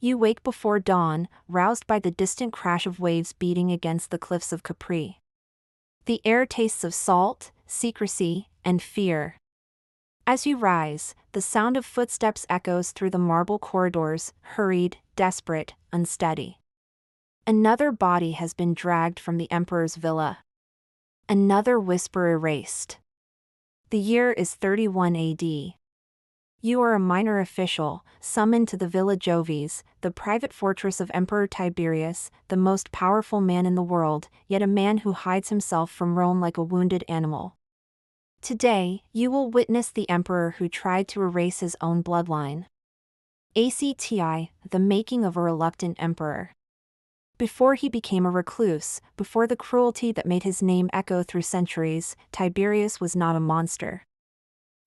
You wake before dawn, roused by the distant crash of waves beating against the cliffs of Capri. The air tastes of salt, secrecy, and fear. As you rise, the sound of footsteps echoes through the marble corridors, hurried, desperate, unsteady. Another body has been dragged from the emperor's villa. Another whisper erased. The year is 31 AD. You are a minor official, summoned to the Villa Jovis, the private fortress of Emperor Tiberius, the most powerful man in the world, yet a man who hides himself from Rome like a wounded animal. Today, you will witness the emperor who tried to erase his own bloodline. ACTI, the making of a reluctant emperor. Before he became a recluse, before the cruelty that made his name echo through centuries, Tiberius was not a monster.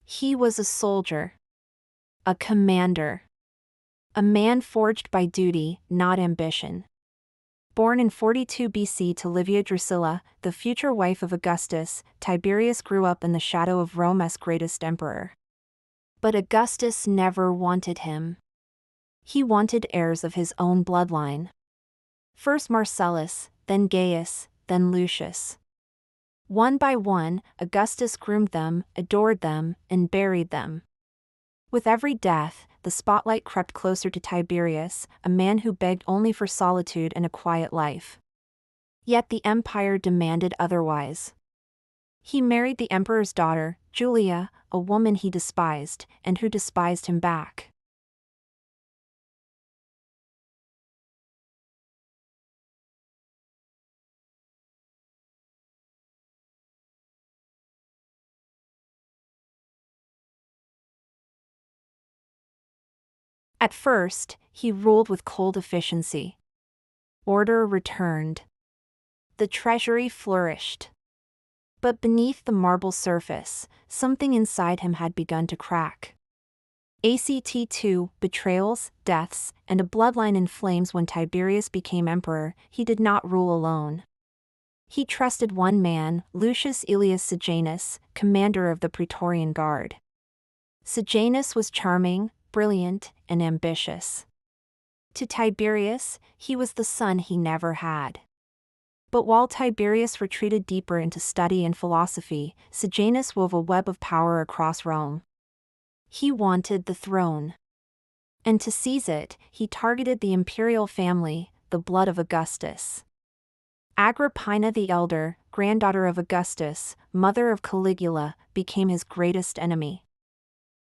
He was a soldier. A commander. A man forged by duty, not ambition. Born in 42 BC to Livia Drusilla, the future wife of Augustus, Tiberius grew up in the shadow of Rome's greatest emperor. But Augustus never wanted him. He wanted heirs of his own bloodline. First Marcellus, then Gaius, then Lucius. One by one, Augustus groomed them, adored them, and buried them. With every death, the spotlight crept closer to Tiberius, a man who begged only for solitude and a quiet life. Yet the empire demanded otherwise. He married the emperor's daughter, Julia, a woman he despised, and who despised him back. At first, he ruled with cold efficiency. Order returned. The treasury flourished. But beneath the marble surface, something inside him had begun to crack. ACT2, betrayals, deaths, and a bloodline in flames. When Tiberius became emperor, he did not rule alone. He trusted one man, Lucius Aelius Sejanus, commander of the Praetorian Guard. Sejanus was charming, brilliant, and ambitious. To Tiberius, he was the son he never had. But while Tiberius retreated deeper into study and philosophy, Sejanus wove a web of power across Rome. He wanted the throne. And to seize it, he targeted the imperial family, the blood of Augustus. Agrippina the Elder, granddaughter of Augustus, mother of Caligula, became his greatest enemy.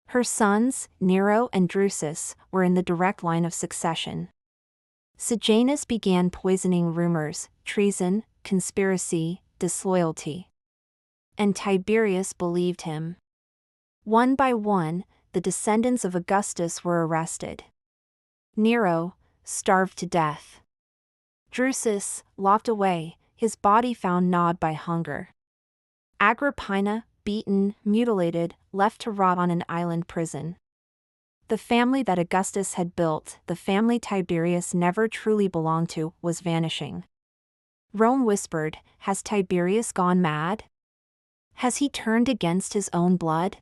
Her sons, Nero and Drusus, were in the direct line of succession. Sejanus began poisoning rumors, treason, conspiracy, disloyalty. And Tiberius believed him. One by one, the descendants of Augustus were arrested. Nero, starved to death. Drusus, locked away, his body found gnawed by hunger. Agrippina, beaten, mutilated, left to rot on an island prison. The family that Augustus had built, the family Tiberius never truly belonged to, was vanishing. Rome whispered, "Has Tiberius gone mad? Has he turned against his own blood?"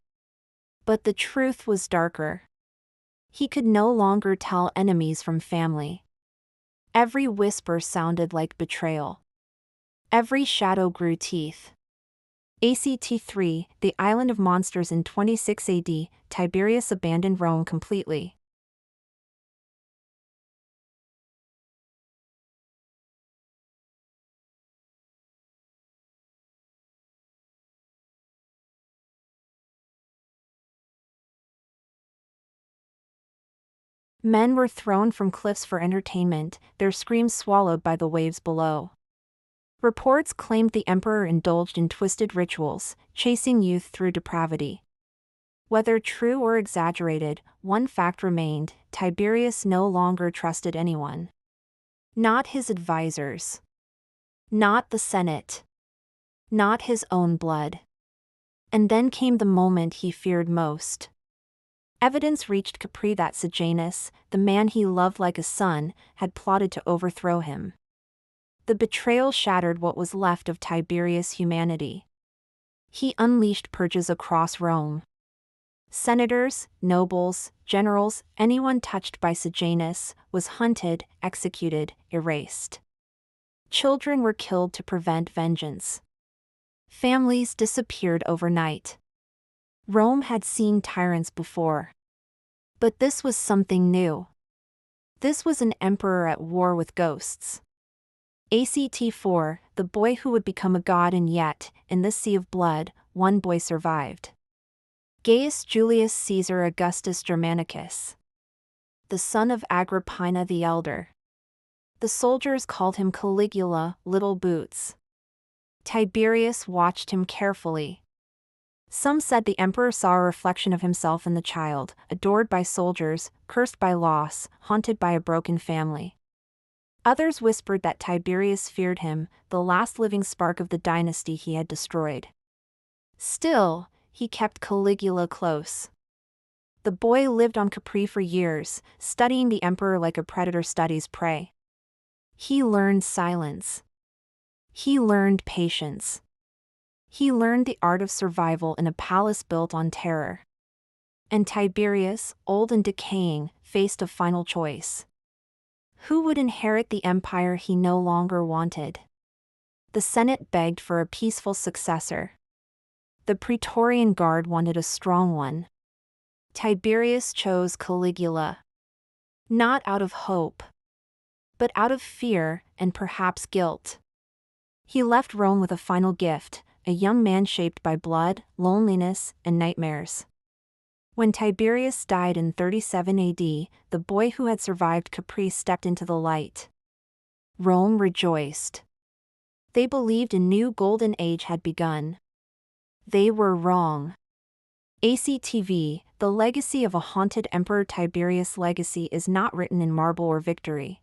But the truth was darker. He could no longer tell enemies from family. Every whisper sounded like betrayal. Every shadow grew teeth. ACT3, the Island of Monsters. In 26 AD, Tiberius abandoned Rome completely. Men were thrown from cliffs for entertainment, their screams swallowed by the waves below. Reports claimed the emperor indulged in twisted rituals, chasing youth through depravity. Whether true or exaggerated, one fact remained: Tiberius no longer trusted anyone. Not his advisors. Not the Senate. Not his own blood. And then came the moment he feared most. Evidence reached Capri that Sejanus, the man he loved like a son, had plotted to overthrow him. The betrayal shattered what was left of Tiberius' humanity. He unleashed purges across Rome. Senators, nobles, generals, anyone touched by Sejanus was hunted, executed, erased. Children were killed to prevent vengeance. Families disappeared overnight. Rome had seen tyrants before. But this was something new. This was an emperor at war with ghosts. ACT 4, the boy who would become a god, and yet, in this sea of blood, one boy survived. Gaius Julius Caesar Augustus Germanicus, the son of Agrippina the Elder. The soldiers called him Caligula, Little Boots. Tiberius watched him carefully. Some said the emperor saw a reflection of himself in the child, adored by soldiers, cursed by loss, haunted by a broken family. Others whispered that Tiberius feared him, the last living spark of the dynasty he had destroyed. Still, he kept Caligula close. The boy lived on Capri for years, studying the emperor like a predator studies prey. He learned silence. He learned patience. He learned the art of survival in a palace built on terror. And Tiberius, old and decaying, faced a final choice. Who would inherit the empire he no longer wanted? The Senate begged for a peaceful successor. The Praetorian Guard wanted a strong one. Tiberius chose Caligula. Not out of hope, but out of fear and perhaps guilt. He left Rome with a final gift, a young man shaped by blood, loneliness, and nightmares. When Tiberius died in 37 AD, the boy who had survived Capri stepped into the light. Rome rejoiced. They believed a new golden age had begun. They were wrong. ACTV, the legacy of a haunted emperor. Tiberius' legacy is not written in marble or victory.